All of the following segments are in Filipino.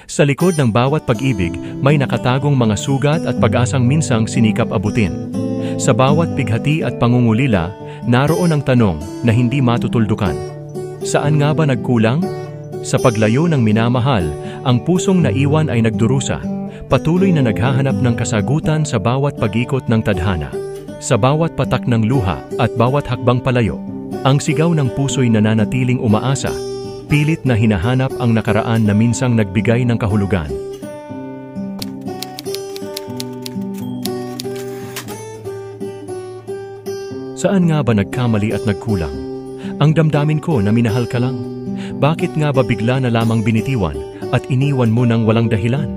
Sa likod ng bawat pag-ibig, may nakatagong mga sugat at pag-asang minsang sinikap abutin. Sa bawat pighati at pangungulila, naroon ang tanong na hindi matutuldukan. Saan nga ba nagkulang? Sa paglayo ng minamahal, ang pusong naiwan ay nagdurusa, patuloy na naghahanap ng kasagutan sa bawat pag-ikot ng tadhana. Sa bawat patak ng luha at bawat hakbang palayo, ang sigaw ng puso'y nananatiling umaasa, pilit na hinahanap ang nakaraan na minsang nagbigay ng kahulugan. Saan nga ba nagkamali at nagkulang? Ang damdamin ko na minahal ka lang. Bakit nga ba bigla na lamang binitiwan at iniwan mo ng walang dahilan?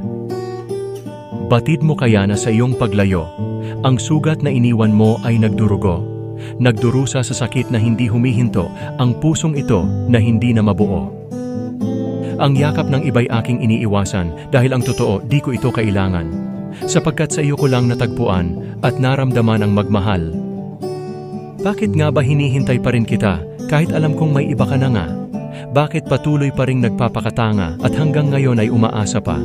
Batid mo kaya na sa iyong paglayo, ang sugat na iniwan mo ay nagdurugo? Nagdurusa sa sakit na hindi humihinto, ang pusong ito na hindi na mabuo. Ang yakap ng iba'y aking iniiwasan dahil ang totoo di ko ito kailangan. Sapagkat sa iyo ko lang natagpuan at naramdaman ang magmahal. Bakit nga ba hinihintay pa rin kita kahit alam kong may iba ka na nga? Bakit patuloy pa ring nagpapakatanga at hanggang ngayon ay umaasa pa?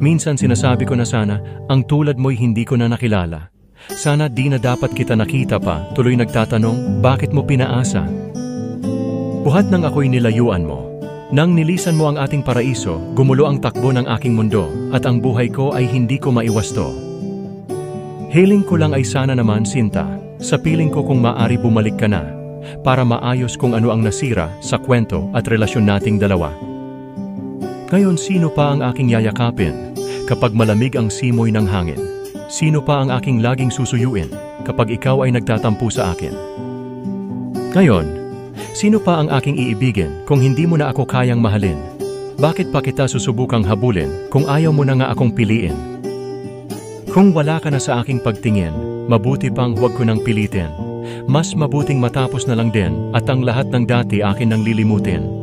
Minsan sinasabi ko na sana ang tulad mo'y hindi ko na nakilala. Sana di na dapat kita nakita pa, tuloy nagtatanong, bakit mo pinaasa? Buhat nang ako'y nilayuan mo. Nang nilisan mo ang ating paraiso, gumulo ang takbo ng aking mundo, at ang buhay ko ay hindi ko maiwasto. Hiling ko lang ay sana naman, Sinta, sa piling ko kung maaari bumalik ka na, para maayos kung ano ang nasira sa kwento at relasyon nating dalawa. Ngayon, sino pa ang aking yayakapin kapag malamig ang simoy ng hangin? Sino pa ang aking laging susuyuin kapag ikaw ay nagtatampo sa akin? Ngayon, sino pa ang aking iibigin kung hindi mo na ako kayang mahalin? Bakit pa kita susubukang habulin kung ayaw mo na nga akong piliin? Kung wala ka na sa aking pagtingin, mabuti pang huwag ko nang pilitin. Mas mabuting matapos na lang din at ang lahat ng dati akin nang lilimutin.